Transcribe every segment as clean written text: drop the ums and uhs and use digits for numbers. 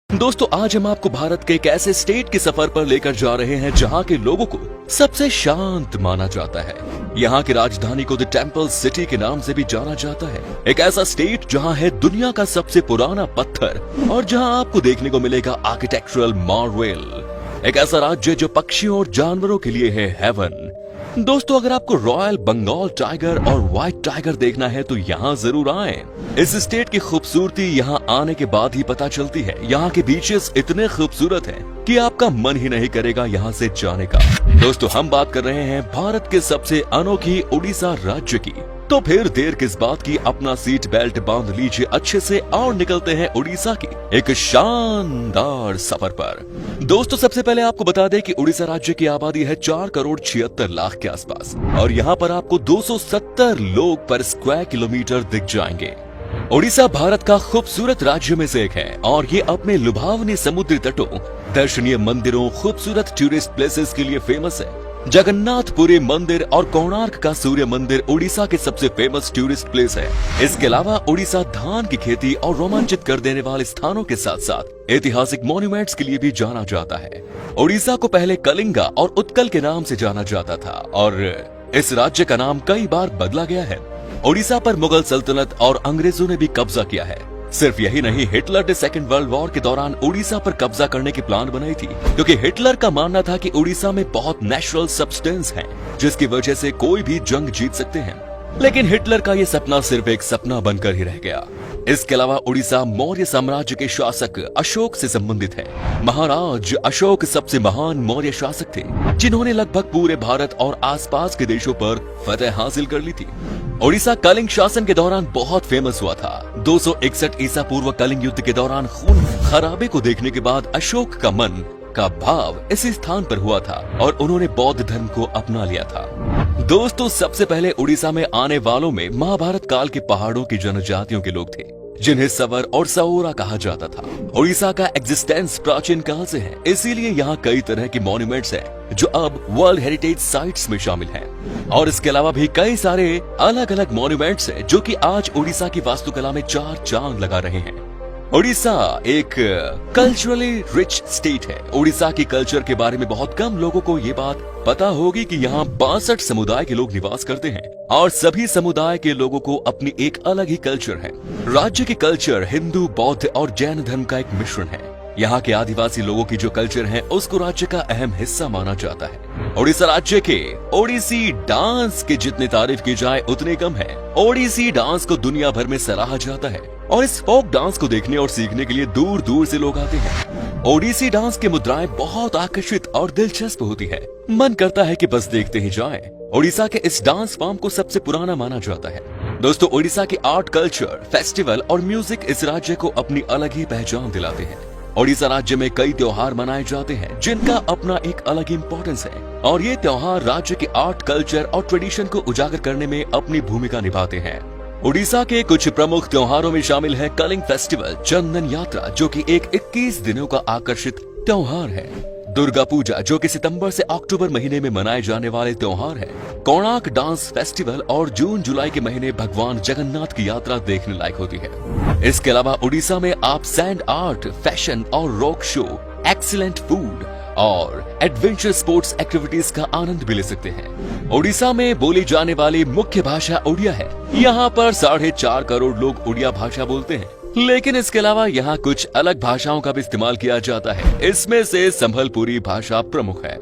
दोस्तों आज हम आपको भारत के एक ऐसे स्टेट के सफर पर लेकर जा रहे हैं जहां के लोगों को सबसे शांत माना जाता है। यहाँ की राजधानी को द टेम्पल सिटी के नाम से भी जाना जाता है। एक ऐसा स्टेट जहां है दुनिया का सबसे पुराना पत्थर और जहां आपको देखने को मिलेगा आर्किटेक्चरल मार्वेल। एक ऐसा राज्य जो पक्षियों और जानवरों के लिए है हेवन। दोस्तों अगर आपको रॉयल बंगाल टाइगर और व्हाइट टाइगर देखना है तो यहाँ जरूर आएं। इस स्टेट की खूबसूरती यहाँ आने के बाद ही पता चलती है। यहाँ के बीचेस इतने खूबसूरत हैं कि आपका मन ही नहीं करेगा यहाँ से जाने का। दोस्तों हम बात कर रहे हैं भारत के सबसे अनोखी उड़ीसा राज्य की। तो फिर देर किस बात की, अपना सीट बेल्ट बांध लीजिए अच्छे से और निकलते हैं उड़ीसा की एक शानदार सफर पर। दोस्तों सबसे पहले आपको बता दें कि उड़ीसा राज्य की आबादी है 4,76,00,000 के आसपास और यहाँ पर आपको 270 लोग पर स्क्वायर किलोमीटर दिख जाएंगे। उड़ीसा भारत का खूबसूरत राज्य में से एक है और ये अपने लुभावनी समुद्री तटों, दर्शनीय मंदिरों, खूबसूरत टूरिस्ट प्लेसेस के लिए फेमस है। जगन्नाथपुरी मंदिर और कोणार्क का सूर्य मंदिर उड़ीसा के सबसे फेमस टूरिस्ट प्लेस है। इसके अलावा उड़ीसा धान की खेती और रोमांचित कर देने वाले स्थानों के साथ साथ ऐतिहासिक मॉन्यूमेंट्स के लिए भी जाना जाता है। उड़ीसा को पहले कलिंगा और उत्कल के नाम से जाना जाता था और इस राज्य का नाम कई बार बदला गया है। उड़ीसा पर मुगल सल्तनत और अंग्रेजों ने भी कब्जा किया है। सिर्फ यही नहीं, हिटलर ने सेकेंड वर्ल्ड वॉर के दौरान उड़ीसा पर कब्जा करने की प्लान बनाई थी क्योंकि हिटलर का मानना था कि उड़ीसा में बहुत नेचुरल सब्सटेंस है जिसकी वजह से कोई भी जंग जीत सकते हैं। लेकिन हिटलर का ये सपना सिर्फ एक सपना बनकर ही रह गया। इसके अलावा उड़ीसा मौर्य साम्राज्य के शासक अशोक से संबंधित है। महाराज अशोक सबसे महान मौर्य शासक थे जिन्होंने लगभग पूरे भारत और आसपास के देशों पर फतह हासिल कर ली थी। उड़ीसा कलिंग शासन के दौरान बहुत फेमस हुआ था। 261 ईसा पूर्व कलिंग युद्ध के दौरान खून खराबे को देखने के बाद अशोक का मन का भाव इसी स्थान पर हुआ था और उन्होंने बौद्ध धर्म को अपना लिया था। दोस्तों सबसे पहले उड़ीसा में आने वालों में महाभारत काल के पहाड़ों की जनजातियों के लोग थे जिन्हें सवर और सओरा कहा जाता था। उड़ीसा का एग्जिस्टेंस प्राचीन काल से है, इसीलिए यहाँ कई तरह के मॉन्यूमेंट्स हैं जो अब वर्ल्ड हेरिटेज साइट्स में शामिल हैं। और इसके अलावा भी कई सारे अलग अलग मॉन्यूमेंट्स हैं जो कि आज उड़ीसा की वास्तुकला में चार चांद लगा रहे हैं। उड़ीसा एक कल्चरली रिच स्टेट है। उड़ीसा की कल्चर के बारे में बहुत कम लोगों को ये बात पता होगी कि यहाँ 62 समुदाय के लोग निवास करते हैं और सभी समुदाय के लोगों को अपनी एक अलग ही कल्चर है। राज्य की कल्चर हिंदू, बौद्ध और जैन धर्म का एक मिश्रण है। यहाँ के आदिवासी लोगों की जो कल्चर है उसको राज्य का अहम हिस्सा माना जाता है। उड़ीसा राज्य के ओडिसी डांस की जितनी तारीफ की जाए उतनी कम है। ओडिसी डांस को दुनिया भर में सराहा जाता है और इस फोक डांस को देखने और सीखने के लिए दूर दूर से लोग आते हैं। ओडिसी डांस की मुद्राएं बहुत आकर्षित और दिलचस्प होती है, मन करता है कि बस देखते ही जाएं। उड़ीसा के इस डांस फॉर्म को सबसे पुराना माना जाता है। दोस्तों उड़ीसा के आर्ट, कल्चर, फेस्टिवल और म्यूजिक इस राज्य को अपनी अलग ही पहचान दिलाते हैं। उड़ीसा राज्य में कई त्योहार मनाए जाते हैं जिनका अपना एक अलग इम्पोर्टेंस है और ये त्योहार राज्य के आर्ट, कल्चर और ट्रेडिशन को उजागर करने में अपनी भूमिका निभाते हैं। उड़ीसा के कुछ प्रमुख त्योहारों में शामिल है कलिंग फेस्टिवल, चंदन यात्रा जो कि एक 21 दिनों का आकर्षित त्योहार है, दुर्गा पूजा जो कि सितंबर से अक्टूबर महीने में मनाए जाने वाले त्योहार है, कोणार्क डांस फेस्टिवल और जून जुलाई के महीने भगवान जगन्नाथ की यात्रा देखने लायक होती है। इसके अलावा उड़ीसा में आप सैंड आर्ट, फैशन और रॉक शो, एक्सीलेंट फूड और एडवेंचर स्पोर्ट्स एक्टिविटीज का आनंद भी ले सकते हैं। उड़ीसा में बोली जाने वाली मुख्य भाषा उड़िया है। यहाँ पर 4.5 करोड़ लोग उड़िया भाषा बोलते हैं, लेकिन इसके अलावा यहाँ कुछ अलग भाषाओं का भी इस्तेमाल किया जाता है। इसमें से संभलपुरी भाषा प्रमुख है।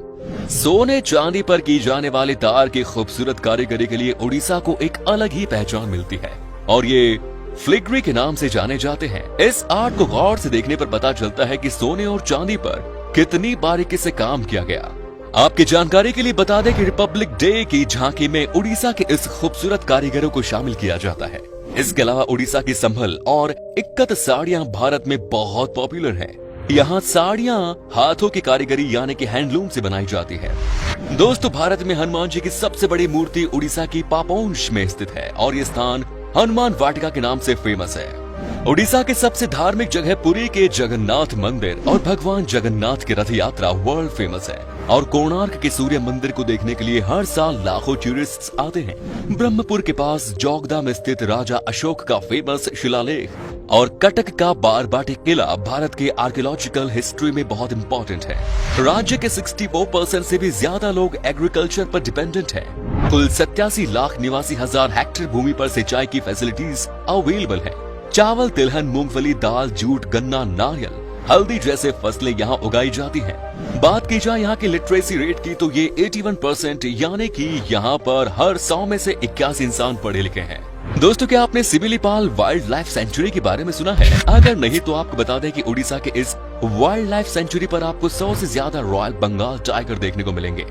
सोने चांदी पर की जाने वाले तार की खूबसूरत कारीगरी के लिए उड़ीसा को एक अलग ही पहचान मिलती है और ये फ्लिग्री के नाम से जाने जाते हैं। इस आर्ट को गौर से देखने पर पता चलता है कि सोने और चांदी पर कितनी बारीकी से काम किया गया। आपकी जानकारी के लिए बता दें कि रिपब्लिक डे की झांकी में उड़ीसा के इस खूबसूरत कारीगरों को शामिल किया जाता है। इसके अलावा उड़ीसा की संभल और इक्कत साड़ियां भारत में बहुत पॉपुलर हैं। यहाँ साड़ियां हाथों की कारीगरी यानी कि हैंडलूम से बनाई जाती है। दोस्तों भारत में हनुमान जी की सबसे बड़ी मूर्ति उड़ीसा की पापोंश में स्थित है और ये स्थान हनुमान वाटिका के नाम से फेमस है। उड़ीसा के सबसे धार्मिक जगह पुरी के जगन्नाथ मंदिर और भगवान जगन्नाथ की रथ यात्रा वर्ल्ड फेमस है और कोणार्क के सूर्य मंदिर को देखने के लिए हर साल लाखों टूरिस्ट आते हैं। ब्रह्मपुर के पास जोगदा में स्थित राजा अशोक का फेमस शिलालेख और कटक का बारबाटी किला भारत के आर्कियोलॉजिकल हिस्ट्री में बहुत इंपॉर्टेंट है। राज्य के 64% से भी ज्यादा लोग एग्रीकल्चर पर डिपेंडेंट हैं। कुल 87 लाख 89,000 हेक्टेयर भूमि पर सिंचाई की फैसिलिटीज अवेलेबल है। चावल, तिलहन, मूंगफली, दाल, जूट, गन्ना, नारियल, हल्दी जैसे फसलें यहाँ उगाई जाती हैं। बात की जाए यहाँ की लिटरेसी रेट की तो ये 81%, यानी कि यहाँ पर हर 100 में से 81 इंसान पढ़े लिखे हैं। दोस्तों, क्या आपने सिमिलीपाल वाइल्ड लाइफ सेंचुरी के बारे में सुना है? अगर नहीं तो आपको बता दें कि उड़ीसा के इस वाइल्ड लाइफ सेंचुरी पर आपको 100 से ज्यादा रॉयल बंगाल टाइगर देखने को मिलेंगे।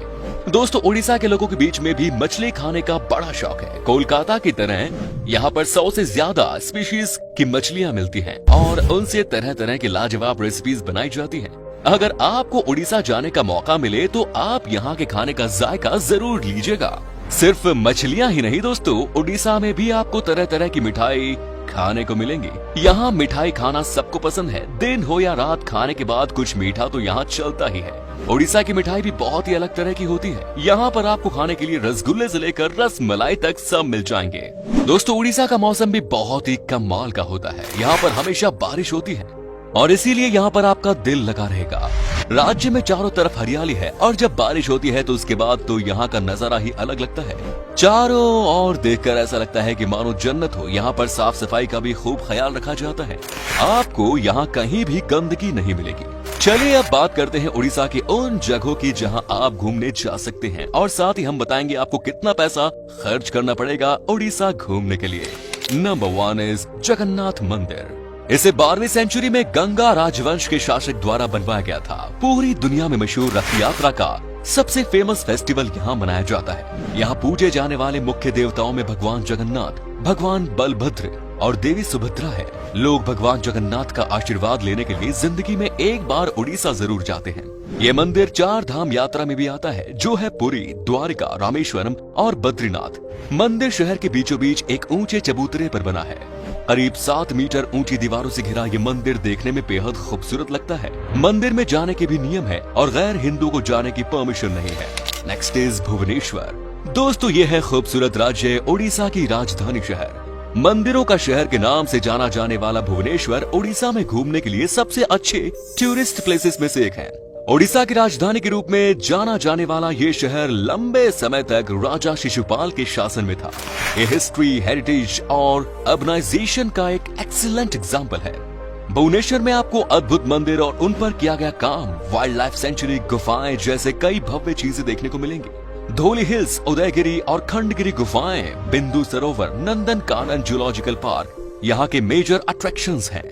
दोस्तों, उड़ीसा के लोगों के बीच में भी मछली खाने का बड़ा शौक है। कोलकाता की तरह यहाँ पर 100 से ज्यादा स्पीशीज की मछलियाँ मिलती हैं और उनसे तरह तरह की लाजवाब रेसिपीज बनाई जाती हैं। अगर आपको उड़ीसा जाने का मौका मिले तो आप यहाँ के खाने का जायका जरूर लीजिएगा। सिर्फ मछलियाँ ही नहीं दोस्तों, उड़ीसा में भी आपको तरह तरह की मिठाई खाने को मिलेंगी। यहाँ मिठाई खाना सबको पसंद है। दिन हो या रात, खाने के बाद कुछ मीठा तो यहाँ चलता ही है। उड़ीसा की मिठाई भी बहुत ही अलग तरह की होती है। यहाँ पर आपको खाने के लिए रसगुल्ले से लेकर रस मलाई तक सब मिल जाएंगे। दोस्तों, उड़ीसा का मौसम भी बहुत ही कमाल का होता है। यहाँ पर हमेशा बारिश होती है और इसीलिए यहाँ पर आपका दिल लगा रहेगा। राज्य में चारों तरफ हरियाली है और जब बारिश होती है तो उसके बाद तो यहाँ का नजारा ही अलग लगता है। चारों ओर देखकर ऐसा लगता है कि मानो जन्नत हो। यहाँ पर साफ सफाई का भी खूब ख्याल रखा जाता है। आपको यहाँ कहीं भी गंदगी नहीं मिलेगी। चलिए अब बात करते हैं उड़ीसा की उन जगहों की जहां आप घूमने जा सकते हैं और साथ ही हम बताएंगे आपको कितना पैसा खर्च करना पड़ेगा उड़ीसा घूमने के लिए। नंबर 1 इज जगन्नाथ मंदिर। इसे 12वीं सेंचुरी में गंगा राजवंश के शासक द्वारा बनवाया गया था। पूरी दुनिया में मशहूर रथ यात्रा का सबसे फेमस फेस्टिवल यहाँ मनाया जाता है। यहाँ पूजे जाने वाले मुख्य देवताओं में भगवान जगन्नाथ, भगवान बलभद्र और देवी सुभद्रा है। लोग भगवान जगन्नाथ का आशीर्वाद लेने के लिए जिंदगी में एक बार उड़ीसा जरूर जाते हैं। ये मंदिर 4 धाम यात्रा में भी आता है, जो है पुरी, द्वारिका, रामेश्वरम और बद्रीनाथ। मंदिर शहर के बीचों बीच एक ऊंचे चबूतरे पर बना है। करीब 7 मीटर ऊंची दीवारों से घिरा ये मंदिर देखने में बेहद खूबसूरत लगता है। मंदिर में जाने के भी नियम है और गैर हिंदू को जाने की परमिशन नहीं है। Next is Bhubaneswar. दोस्तों, ये है खूबसूरत राज्य उड़ीसा की राजधानी शहर। मंदिरों का शहर के नाम से जाना जाने वाला भुवनेश्वर उड़ीसा में घूमने के लिए सबसे अच्छे टूरिस्ट प्लेसेस में से एक है। उड़ीसा की राजधानी के रूप में जाना जाने वाला ये शहर लंबे समय तक राजा शिशुपाल के शासन में था। ये हिस्ट्री, हेरिटेज और अर्बनाइजेशन का एक एक्सीलेंट एग्जाम्पल है। भुवनेश्वर में आपको अद्भुत मंदिर और उन पर किया गया काम, वाइल्ड लाइफ सेंचुरी, गुफाएं जैसे कई भव्य चीजें देखने को मिलेंगी। धौली हिल्स, उदयगिरी और खंडगिरी गुफाएं, बिंदु सरोवर, नंदन कानन जूलॉजिकल पार्क यहाँ के मेजर अट्रैक्शंस हैं।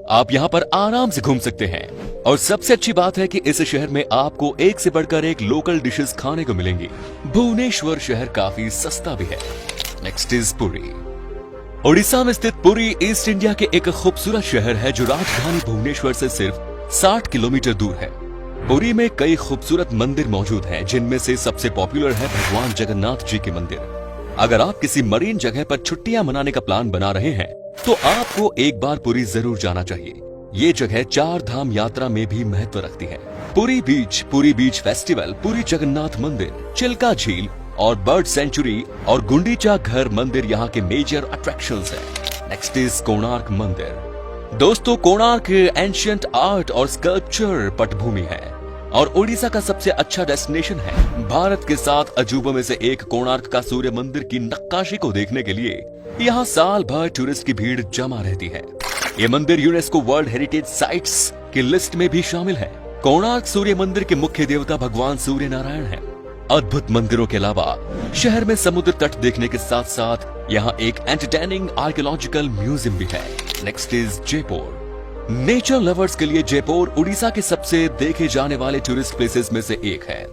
आप यहाँ पर आराम से घूम सकते हैं और सबसे अच्छी बात है कि इस शहर में आपको एक से बढ़कर एक लोकल डिशेस खाने को मिलेंगी। भुवनेश्वर शहर काफी सस्ता भी है। Next is Puri. उड़ीसा में स्थित पुरी ईस्ट इंडिया के एक खूबसूरत शहर है जो राजधानी भुवनेश्वर से सिर्फ 60 किलोमीटर दूर है। पुरी में कई खूबसूरत मंदिर मौजूद हैं, जिनमें से सबसे पॉपुलर है भगवान जगन्नाथ जी के मंदिर। अगर आप किसी मरीन जगह पर छुट्टियां मनाने का प्लान बना रहे हैं तो आपको एक बार पुरी जरूर जाना चाहिए। ये जगह 4 धाम यात्रा में भी महत्व रखती है। पुरी बीच फेस्टिवल, पुरी जगन्नाथ मंदिर, चिल्का झील और बर्ड सेंचुरी और गुंडीचा घर मंदिर यहाँ के मेजर अट्रैक्शंस हैं। नेक्स्ट इज कोणार्क मंदिर। दोस्तों, कोणार्क एंशियंट आर्ट और स्कल्पचर पटभूमि है और उड़ीसा का सबसे अच्छा डेस्टिनेशन है। भारत के 7 अजूबों में से एक कोणार्क का सूर्य मंदिर की नक्काशी को देखने के लिए यहाँ साल भर टूरिस्ट की भीड़ जमा रहती है। ये मंदिर यूनेस्को वर्ल्ड हेरिटेज साइट्स की लिस्ट में भी शामिल है। कोणार्क सूर्य मंदिर के मुख्य देवता भगवान सूर्य नारायण है। अद्भुत मंदिरों के अलावा शहर में समुद्र तट देखने के साथ साथ यहाँ एक एंटरटेनिंग आर्कियोलॉजिकल म्यूजियम भी है। Next is Jaipur. Nature lovers के लिए जयपुर उड़ीसा के सबसे देखे जाने वाले टूरिस्ट प्लेसेस में से एक है।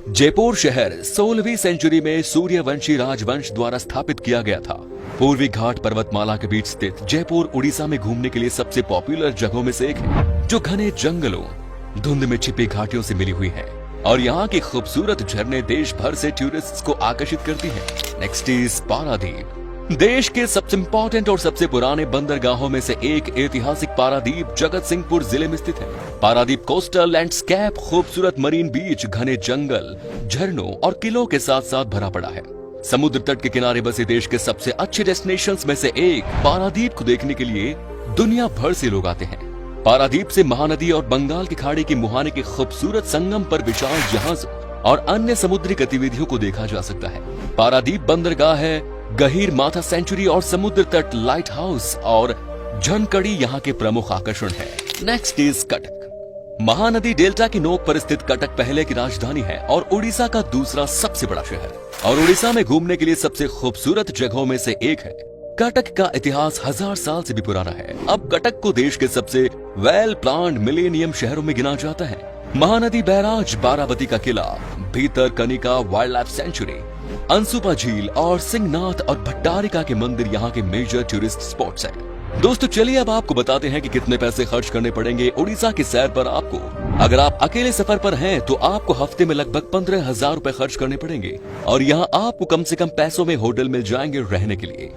जयपुर शहर 16वीं सेंचुरी में सूर्यवंशी राजवंश द्वारा स्थापित किया गया था। पूर्वी घाट पर्वतमाला के बीच स्थित जयपुर उड़ीसा में घूमने के लिए सबसे पॉपुलर जगहों में से एक है, जो घने जंगलों, धुंध में छिपी घाटियों से मिली हुई है और यहाँ की खूबसूरत झरने देश भर से टूरिस्ट्स को आकर्षित करती हैं। Next is Paradip. देश के सबसे इम्पोर्टेंट और सबसे पुराने बंदरगाहों में से एक ऐतिहासिक पारादीप जगत सिंहपुर जिले में स्थित है। पारादीप कोस्टल लैंडस्केप, खूबसूरत मरीन बीच, घने जंगल, झरनों और किलों के साथ साथ भरा पड़ा है। समुद्र तट के किनारे बसे देश के सबसे अच्छे डेस्टिनेशंस में से एक पारादीप को देखने के लिए दुनिया भर से लोग आते हैं। पारादीप से महानदी और बंगाल की खाड़ी के मुहाने के खूबसूरत संगम पर विशाल जहाज और अन्य समुद्री गतिविधियों को देखा जा सकता है। पारादीप बंदरगाह है, गहीर माथा सेंचुरी और समुद्र तट लाइट हाउस और झनकड़ी यहाँ के प्रमुख आकर्षण है। Next is Cuttack. Mahanadi delta की नोक पर स्थित कटक पहले की राजधानी है और उड़ीसा का दूसरा सबसे बड़ा शहर और उड़ीसा में घूमने के लिए सबसे खूबसूरत जगहों में से एक है। कटक का इतिहास 1000 साल से भी पुराना है। अब कटक को देश के सबसे वेल प्लान्ड मिलेनियम शहरों में गिना जाता है। महानदी बैराज, बाराबती का किला, भीतर Kanika wild life sanctuary, Ansupa झील और सिंहनाथ और भट्टारिका के मंदिर यहाँ के मेजर टूरिस्ट स्पॉट्स हैं। दोस्तों चलिए अब आपको बताते हैं कि कितने पैसे खर्च करने पड़ेंगे उड़ीसा की सैर पर आपको। अगर आप अकेले सफर पर हैं तो आपको हफ्ते में लगभग 15,000 रुपए खर्च करने पड़ेंगे और यहाँ आपको कम से कम पैसों में होटल मिल जाएंगे रहने के लिए।